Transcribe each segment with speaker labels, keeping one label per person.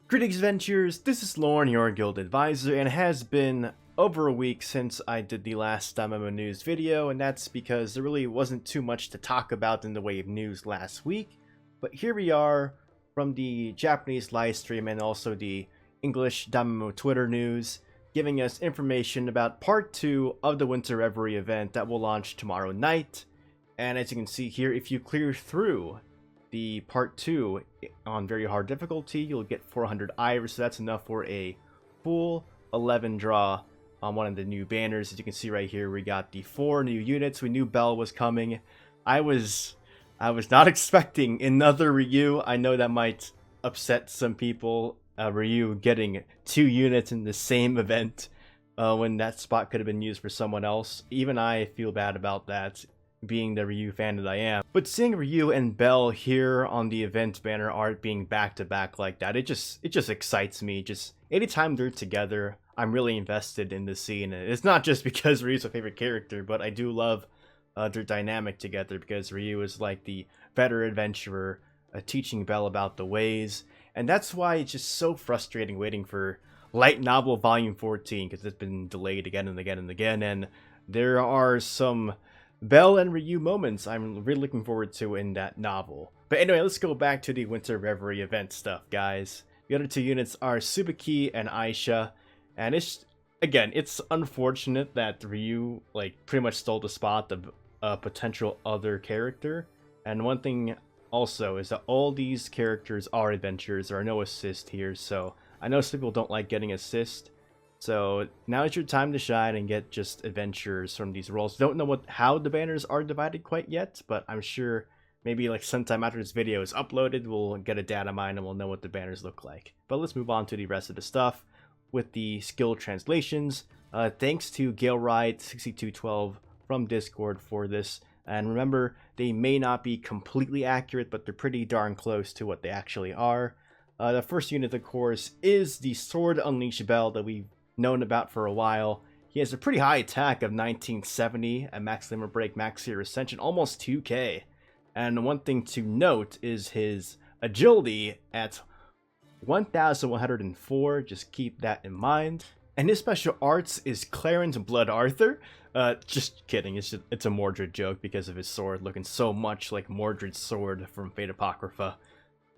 Speaker 1: Greetings adventurers, this is Lauren, your guild advisor, and it has been over a week since I did the last DanMemo news video, and that's because there really wasn't too much to talk about in the way of news last week. But here we are from the Japanese live stream and also the English DanMemo Twitter news, giving us information about part 2 of the Winter Reverie event that will launch tomorrow night. And as you can see here, if you clear through the part 2 on very hard difficulty, you'll get 400 iris, so that's enough for a full 11 draw on one of the new banners. As you can see right here, we got the 4 new units. We knew Bell was coming. I was not expecting another Ryu. I know that might upset some people, Ryu getting 2 units in the same event when that spot could have been used for someone else. Even I feel bad about that, being the Ryu fan that I am. But seeing Ryu and Bell here on the event banner art being back to back like that, it just excites me. Just anytime they're together, I'm really invested in the scene. It's not just because Ryu's my favorite character, but I do love their dynamic together, because Ryu is like the better adventurer, teaching Bell about the ways. And that's why it's just so frustrating waiting for Light Novel Volume 14, because it's been delayed again and again and again, and there are some Bell and Ryu moments I'm really looking forward to in that novel. But anyway, let's go back to the Winter Reverie event stuff, guys. The other 2 units are Tsubaki and Aisha, and it's unfortunate that Ryu pretty much stole the spot of a potential other character. And one thing also is that all these characters are adventurers. There are no assist here, so I know some people don't like getting assist. So now is your time to shine and get just adventures from these roles. Don't know how the banners are divided quite yet, but I'm sure maybe sometime after this video is uploaded, we'll get a data mine and we'll know what the banners look like. But let's move on to the rest of the stuff with the skill translations. Thanks to GaleRide6212 from Discord for this. And remember, they may not be completely accurate, but they're pretty darn close to what they actually are. The first unit, of course, is the Sword Unleash Bell that we've known about for a while. He has a pretty high attack of 1970, a max limit break, max seer ascension, almost 2k. And one thing to note is his agility at 1104, just keep that in mind. And his special arts is Clarence Blood Arthur. Just kidding, it's a Mordred joke because of his sword looking so much like Mordred's sword from Fate Apocrypha.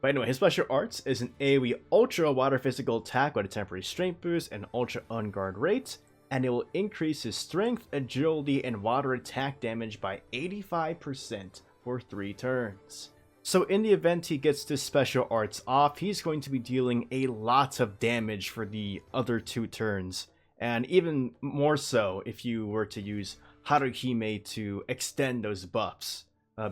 Speaker 1: But anyway, his special arts is an AoE Ultra Water Physical Attack with a temporary strength boost and Ultra Unguard rate, and it will increase his strength, agility, and water attack damage by 85% for 3 turns. So in the event he gets this special arts off, he's going to be dealing a lot of damage for the other 2 turns, and even more so if you were to use Haruhime to extend those buffs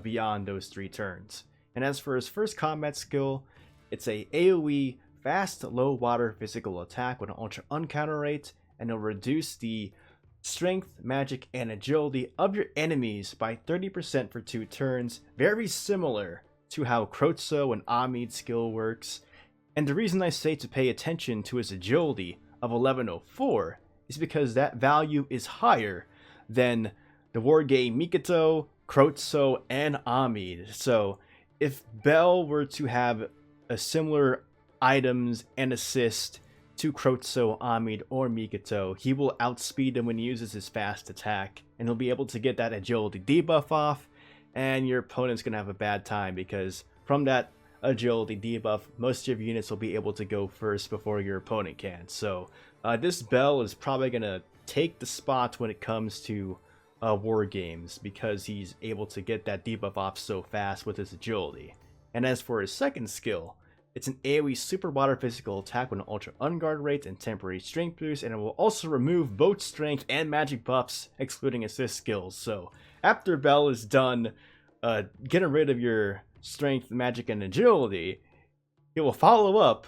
Speaker 1: beyond those 3 turns. And as for his first combat skill, it's a AoE fast low water physical attack with an ultra uncounter rate, and it'll reduce the strength, magic, and agility of your enemies by 30% for 2 turns, very similar to how Krotso and Amid's skill works. And the reason I say to pay attention to his agility of 1104 is because that value is higher than the Wargame Mikoto, Krotso, and Amid. So if Bell were to have a similar items and assist to Krotso, Amid, or Mikoto, he will outspeed him when he uses his fast attack, and he'll be able to get that agility debuff off, and your opponent's going to have a bad time because from that agility debuff, most of your units will be able to go first before your opponent can. So this Bell is probably going to take the spot when it comes to war games, because he's able to get that debuff off so fast with his agility. And as for his second skill, it's an AoE super water physical attack with an ultra unguard rate and temporary strength boost, and it will also remove both strength and magic buffs, excluding assist skills. So after Bell is done getting rid of your strength, magic, and agility, it will follow up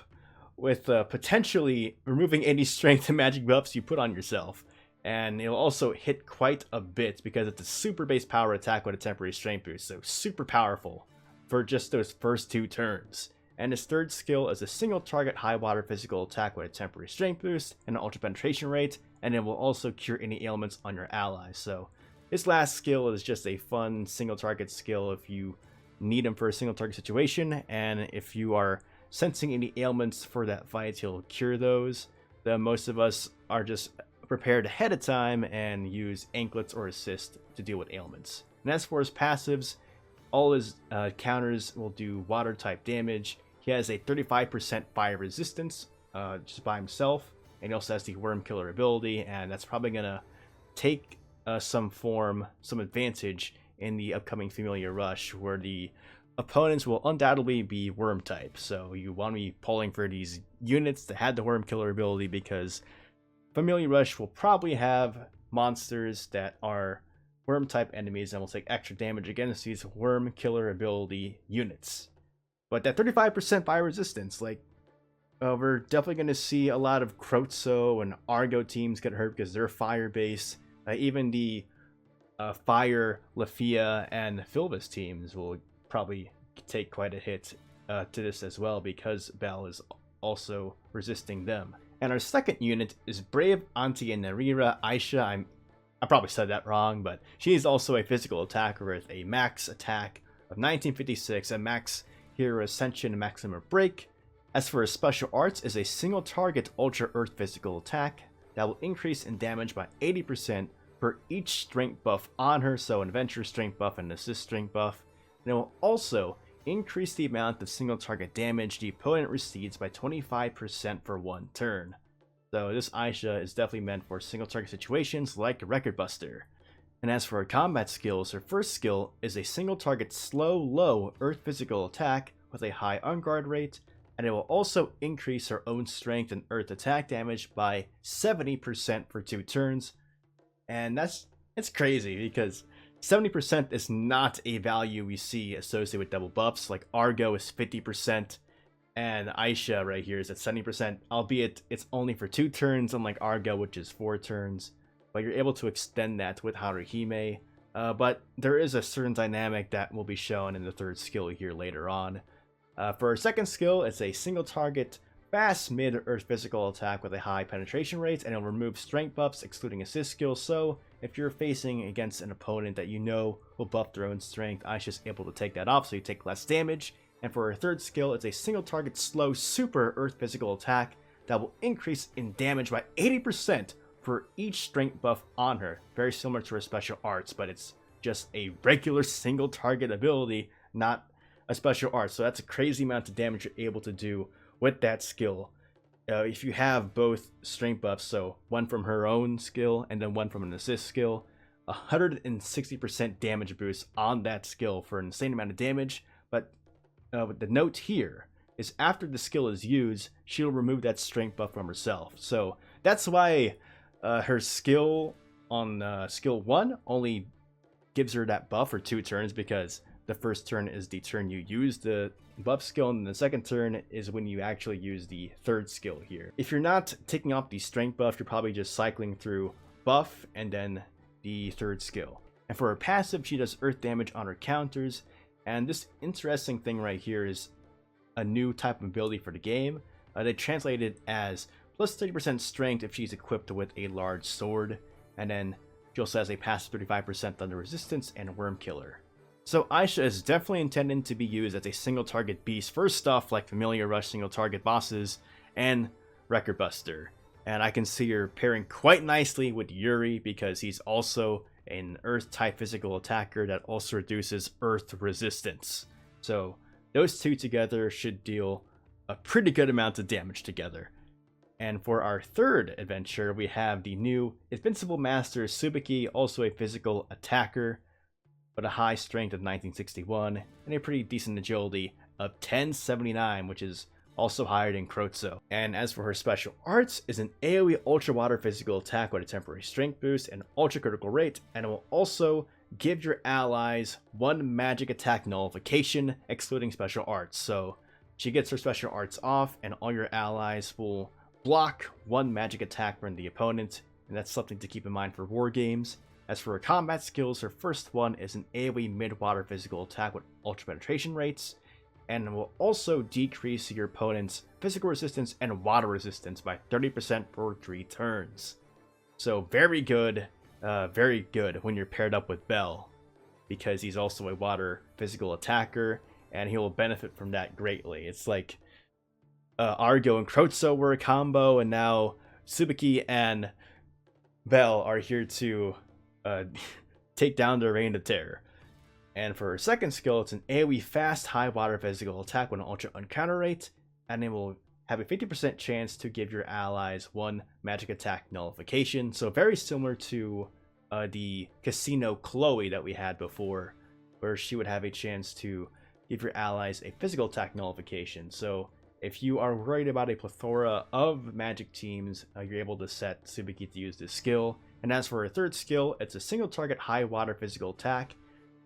Speaker 1: with potentially removing any strength and magic buffs you put on yourself. And it'll also hit quite a bit because it's a super base power attack with a temporary strength boost, so super powerful for just those first 2 turns. And his third skill is a single target high water physical attack with a temporary strength boost and an ultra penetration rate, and it will also cure any ailments on your allies. So his last skill is just a fun single target skill if you need him for a single target situation, and if you are sensing any ailments for that fight, he'll cure those. Then most of us are just prepared ahead of time and use anklets or assist to deal with ailments. And as for his passives, all his counters will do water type damage. He has a 35% fire resistance just by himself, and he also has the worm killer ability, and that's probably gonna take some advantage in the upcoming Familiar Rush, where the opponents will undoubtedly be worm type. So you want to be pulling for these units that had the worm killer ability, because Familiar Rush will probably have monsters that are worm type enemies and will take extra damage against these worm killer ability units. But that 35% fire resistance, like, we're definitely going to see a lot of Krotso and Argo teams get hurt because they're fire based. Even the Fire, Lafia, and Philbus teams will probably take quite a hit to this as well, because Bell is also resisting them. And our second unit is Brave Auntie and Narira Aisha. I probably said that wrong, but she is also a physical attacker with a max attack of 1956, a max hero ascension, and maximum break. As for her special arts, is a single target Ultra Earth physical attack that will increase in damage by 80% for each strength buff on her, so an adventure strength buff and assist strength buff. And it will also increase the amount of single target damage the opponent receives by 25% for one turn. So this Aisha is definitely meant for single target situations like Record Buster. And as for her combat skills, her first skill is a single target slow low earth physical attack with a high unguard rate, and it will also increase her own strength and earth attack damage by 70% for 2 turns. And it's crazy, because 70% is not a value we see associated with double buffs. Like Argo is 50%, and Aisha right here is at 70%, albeit it's only for 2 turns, unlike Argo, which is 4 turns. But you're able to extend that with Haruhime. But there is a certain dynamic that will be shown in the third skill here later on. For our second skill, it's a single target fast mid-earth physical attack with a high penetration rate, and it'll remove strength buffs excluding assist skills. So if you're facing against an opponent that you know will buff their own strength, Aisha's able to take that off, so you take less damage. And for our third skill, it's a single target slow super earth physical attack that will increase in damage by 80% for each strength buff on her. Very similar to her special arts, but it's just a regular single target ability, not a special art. So that's a crazy amount of damage you're able to do with that skill. If you have both strength buffs, so one from her own skill and then one from an assist skill, 160% damage boost on that skill for an insane amount of damage. But the note here is after the skill is used, she'll remove that strength buff from herself. So that's why her skill on skill 1 only gives her that buff for 2 turns, because the first turn is the turn you use the buff skill, and the second turn is when you actually use the third skill here. If you're not taking off the strength buff, you're probably just cycling through buff and then the third skill. And for her passive, she does earth damage on her counters, and this interesting thing right here is a new type of ability for the game. They translate it as plus 30% strength if she's equipped with a large sword, and then she also has a passive 35% thunder resistance and worm killer. So Aisha is definitely intended to be used as a single target beast for stuff like Familiar Rush single target bosses and Record Buster. And I can see her pairing quite nicely with Yuri, because he's also an earth type physical attacker that also reduces earth resistance. So those two together should deal a pretty good amount of damage together. And for our third adventure, we have the new Invincible Master Tsubaki, also a physical attacker, but a high strength of 1961 and a pretty decent agility of 1079, which is also higher than Krotso. And as for her special arts, is an AoE Ultra Water physical attack with a temporary strength boost and ultra critical rate, and it will also give your allies 1 magic attack nullification, excluding special arts. So she gets her special arts off, and all your allies will block 1 magic attack from the opponent, and that's something to keep in mind for war games. As for her combat skills, her first one is an AoE mid-water physical attack with ultra penetration rates, and will also decrease your opponent's physical resistance and water resistance by 30% for 3 turns. So very good when you're paired up with Bell, because he's also a water physical attacker, and he will benefit from that greatly. It's like Argo and Krozo were a combo, and now Tsubaki and Bell are here to take down the Reign of Terror. And for her second skill, it's an AoE fast high water physical attack with an ultra uncounter rate, and it will have a 50% chance to give your allies one magic attack nullification. So very similar to the Casino Chloe that we had before, where she would have a chance to give your allies a physical attack nullification. So if you are worried about a plethora of magic teams, you're able to set Tsubaki to use this skill. And as for her third skill, it's a single target high water physical attack,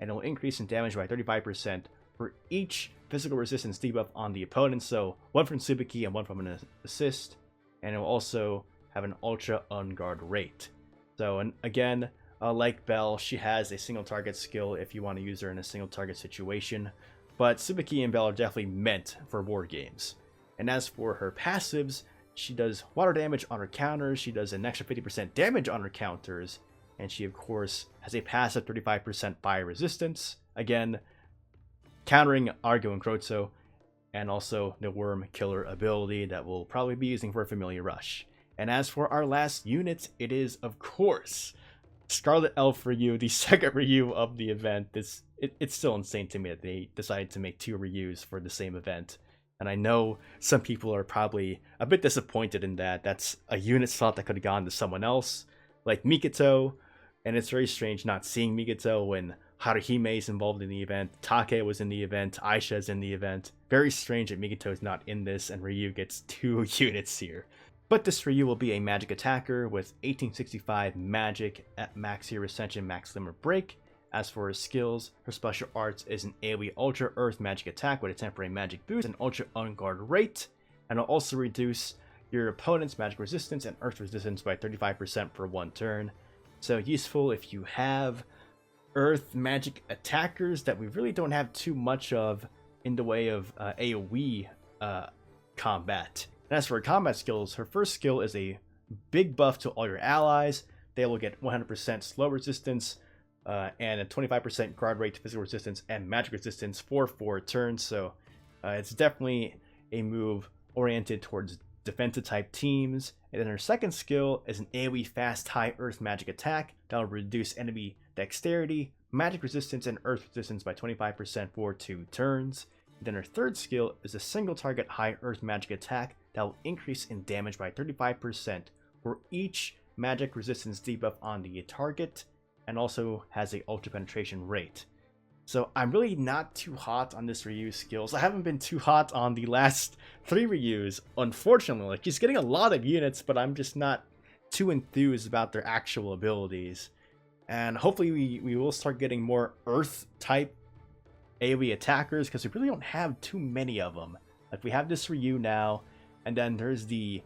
Speaker 1: and it will increase in damage by 35% for each physical resistance debuff on the opponent. So one from Tsubaki and one from an assist, and it will also have an ultra unguard rate. So, and again, like Bell, she has a single target skill if you want to use her in a single target situation, but Tsubaki and Bell are definitely meant for war games. And as for her passives, she does water damage on her counters, she does an extra 50% damage on her counters, and she of course has a passive 35% fire resistance, again countering Argo and Krozo, and also the Worm Killer ability that we'll probably be using for a Familiar Rush. And as for our last unit, it is of course Scarlet Elf Ryu, the second Ryu of the event. It's still insane to me that they decided to make two Ryus for the same event. And I know some people are probably a bit disappointed in that. That's a unit slot that could have gone to someone else, like Mikoto. And it's very strange not seeing Mikoto when Haruhime is involved in the event, Take was in the event, Aisha is in the event. Very strange that Mikoto is not in this and Ryu gets two units here. But this Ryu will be a magic attacker with 1865 magic at max hero ascension, max limit break. As for her skills, her special arts is an AoE Ultra Earth magic attack with a temporary magic boost and Ultra Unguard rate, and will also reduce your opponent's magic resistance and earth resistance by 35% for one turn. So useful if you have earth magic attackers that we really don't have too much of in the way of AoE combat. And as for her combat skills, her first skill is a big buff to all your allies. They will get 100% slow resistance, and a 25% guard rate to physical resistance and magic resistance for 4 turns. So it's definitely a move oriented towards defensive type teams. And then her second skill is an AoE fast high earth magic attack that will reduce enemy dexterity, magic resistance, and earth resistance by 25% for 2 turns. And then her third skill is a single target high earth magic attack that will increase in damage by 35% for each magic resistance debuff on the target, and also has a ultra penetration rate. So I'm really not too hot on this Ryu skills. I haven't been too hot on the last 3 Ryus, unfortunately. Like, she's getting a lot of units, but I'm just not too enthused about their actual abilities. And hopefully we will start getting more Earth type AoE attackers, because we really don't have too many of them. Like, we have this Ryu now, and then there's the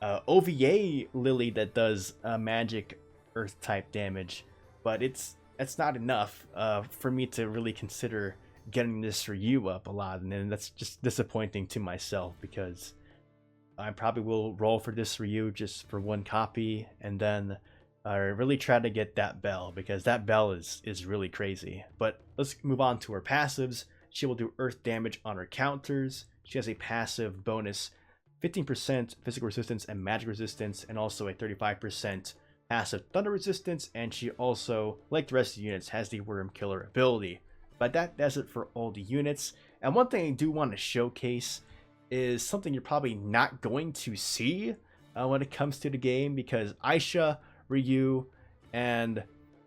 Speaker 1: OVA Lily that does magic Earth type damage, but it's not enough for me to really consider getting this Ryu up a lot, and that's just disappointing to myself, because I probably will roll for this Ryu just for 1 copy, and then really try to get that Bell, because that Bell is really crazy. But let's move on to her passives. She will do earth damage on her counters. She has a passive bonus 15% physical resistance and magic resistance, and also a 35% passive thunder resistance, and she also, like the rest of the units, has the Worm Killer ability. But that does it for all the units. And one thing I do want to showcase is something you're probably not going to see when it comes to the game, because Aisha, Ryu, and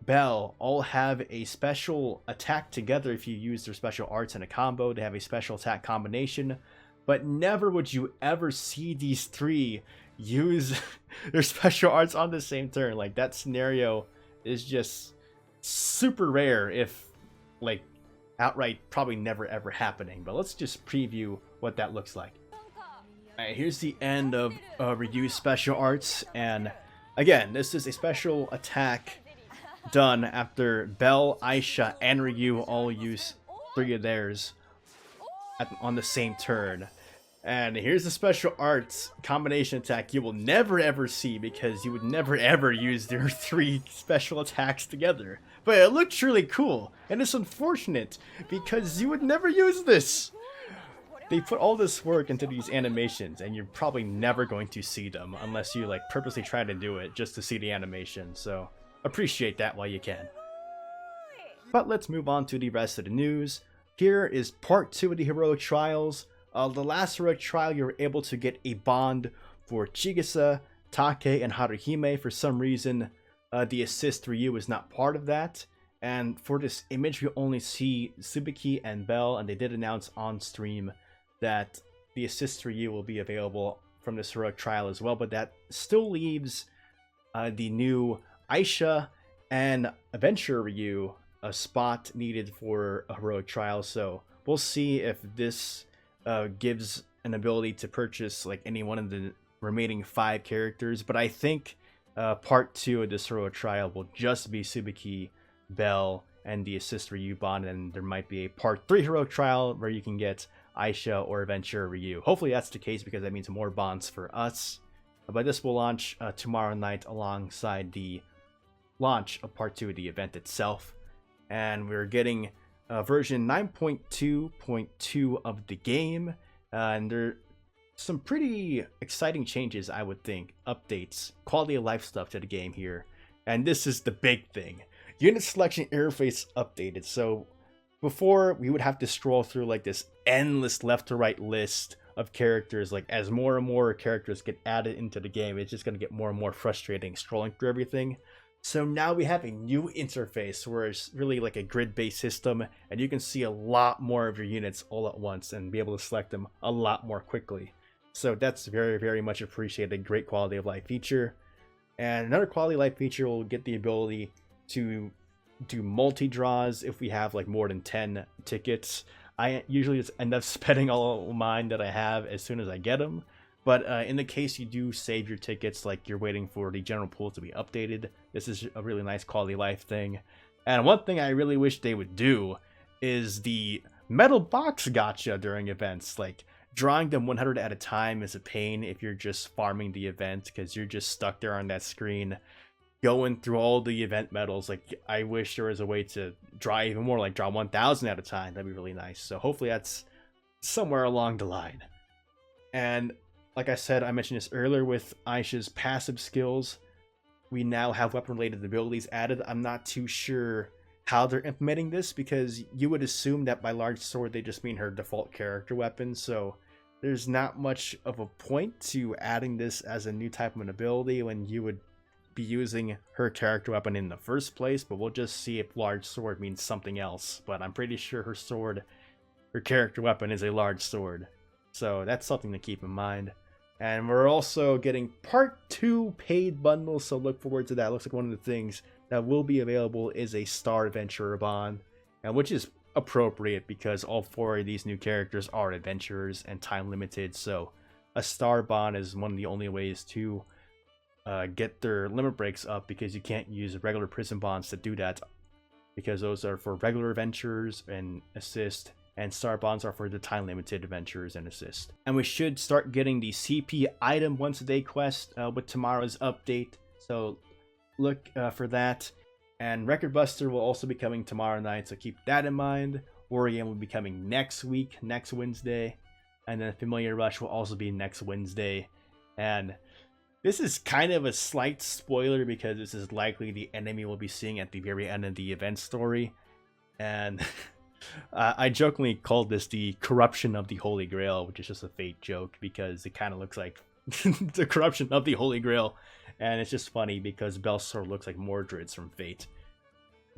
Speaker 1: Bell all have a special attack together. If you use their special arts in a combo, they have a special attack combination. But never would you ever see these 3 use their special arts on the same turn. Like, that scenario is just super rare, if like outright probably never ever happening. But let's just preview what that looks like. Alright, here's the end of Ryu's special arts, and again, this is a special attack done after Bell, Aisha, and Ryu all use 3 of theirs on the same turn. And here's the special arts combination attack you will never ever see, because you would never ever use their 3 special attacks together. But it looks really cool, and it's unfortunate because you would never use this. they put all this work into these animations, and you're probably never going to see them unless you like purposely try to do it just to see the animation. So appreciate that while you can. But let's move on to the rest of the news. Here is part 2 of the heroic trials. The last heroic trial, you were able to get a bond for Chigusa, Take, and Haruhime. For some reason, the assist Ryu is not part of that. And for this image, we only see Tsubaki and Abell, and they did announce on stream that the assist Ryu will be available from this heroic trial as well. But that still leaves the new Aisha and Adventure Ryu a spot needed for a heroic trial. So we'll see if this gives an ability to purchase like any one of the remaining 5 characters. But I think part 2 of this heroic trial will just be Tsubaki, Abell, and the assist Ryu bond, and there might be a part 3 heroic trial where you can get Aisha or Adventure Ryu. Hopefully that's the case, because that means more bonds for us. But this will launch tomorrow night alongside the launch of part 2 of the event itself. And we're getting version 9.2.2 of the game, and there are some pretty exciting changes, I would think, updates, quality of life stuff to the game here. And this is the big thing. Unit selection interface updated. So before, we would have to scroll through like this endless left to right list of characters. Like as more and more characters get added into the game, it's just going to get more and more frustrating scrolling through everything. So now we have a new interface where it's really like a grid-based system, and you can see a lot more of your units all at once and be able to select them a lot more quickly. So that's very, very much appreciated. Great quality of life feature. And another quality of life feature will get the ability to do multi-draws if we have like more than 10 tickets. I usually just end up spending all mine that I have as soon as I get them. But in the case you do save your tickets, like you're waiting for the general pool to be updated, this is a really nice quality of life thing. And one thing I really wish they would do is the metal box gacha during events. Like drawing them 100 at a time is a pain if you're just farming the event, because you're just stuck there on that screen going through all the event medals. Like I wish there was a way to draw even more, like draw 1,000 at a time. That'd be really nice. So hopefully that's somewhere along the line. And like I said, I mentioned this earlier with Aisha's passive skills, we now have weapon related abilities added. I'm not too sure how they're implementing this, because you would assume that by large sword they just mean her default character weapon. So there's not much of a point to adding this as a new type of an ability when you would be using her character weapon in the first place. But we'll just see if large sword means something else. But I'm pretty sure her character weapon is a large sword. So that's something to keep in mind. And we're also getting part 2 paid bundles, so look forward to that. Looks like one of the things that will be available is a Star Adventurer bond, and which is appropriate because all 4 of these new characters are adventurers and time limited. So a Star bond is one of the only ways to get their limit breaks up, because you can't use regular prison bonds to do that, because those are for regular adventurers and assist, and Star bonds are for the time limited adventurers and assist. And we should start getting the CP item once a day quest with tomorrow's update, so look for that. And Record Buster will also be coming tomorrow night, so keep that in mind. Wargame will be coming next week, next Wednesday, and then Familiar Rush will also be next Wednesday. And this is kind of a slight spoiler, because this is likely the enemy we'll be seeing at the very end of the event story. And I jokingly called this the corruption of the Holy Grail, which is just a Fate joke, because it kind of looks like the corruption of the Holy Grail. And it's just funny because Belsor looks like Mordred's from Fate.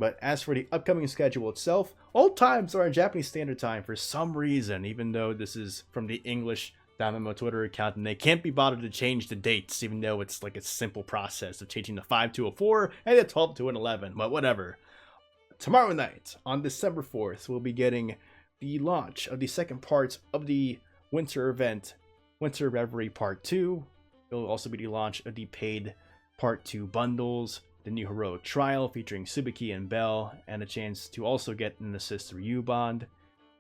Speaker 1: But as for the upcoming schedule itself, all times are in Japanese Standard Time for some reason, even though this is from the English DanMemo Twitter account, and they can't be bothered to change the dates, even though it's like a simple process of changing the 5 to a 4 and the 12 to an 11, but whatever. Tomorrow night, on December 4th, we'll be getting the launch of the second part of the winter event, Winter Reverie Part 2. It will also be the launch of the paid Part 2 bundles, the new Heroic Trial featuring Tsubaki and Abell, and a chance to also get an assist Ryu bond.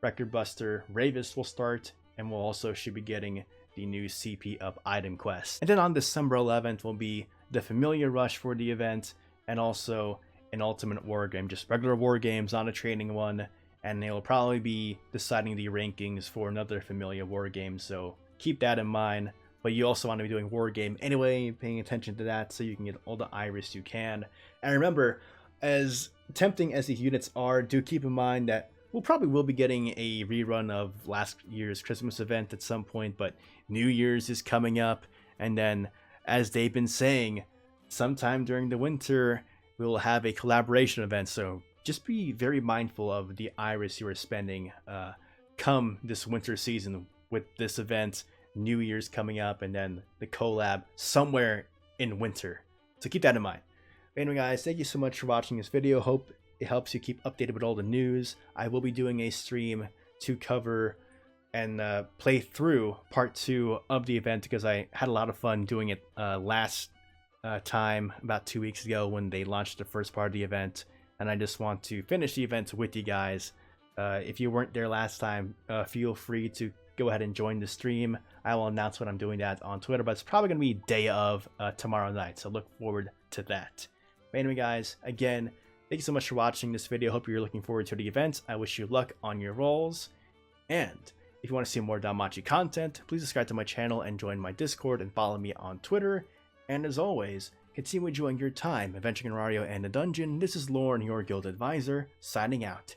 Speaker 1: Record Buster Ravis will start, and we'll also should be getting the new CP Up item quest. And then on December 11th will be the Familiar Rush for the event, and also an Ultimate War Game, just regular war games, not a training one. and they will probably be deciding the rankings for another Familia war game, so keep that in mind. But you also want to be doing war game anyway, paying attention to that so you can get all the iris you can. And remember, as tempting as these units are, do keep in mind that we'll probably will be getting a rerun of last year's Christmas event at some point, but New Year's is coming up, and then as they've been saying, sometime during the winter we'll have a collaboration event, so just be very mindful of the iris you are spending come this winter season with this event, New Year's coming up, and then the collab somewhere in winter. So keep that in mind. Anyway guys, thank you so much for watching this video. Hope it helps you keep updated with all the news. I will be doing a stream to cover and play through part 2 of the event because I had a lot of fun doing it last time, about 2 weeks ago when they launched the first part of the event, and I just want to finish the event with you guys. If you weren't there last time, feel free to go ahead and join the stream. I will announce when I'm doing that on Twitter, but it's probably going to be day of tomorrow night, so look forward to that. But anyway guys, again, thank you so much for watching this video. Hope you're looking forward to the event. I wish you luck on your rolls, and if you want to see more DanMachi content, please subscribe to my channel and join my Discord and follow me on Twitter. And as always, continue enjoying your time adventuring in Mario and the dungeon. This is Lauren, your guild advisor, signing out.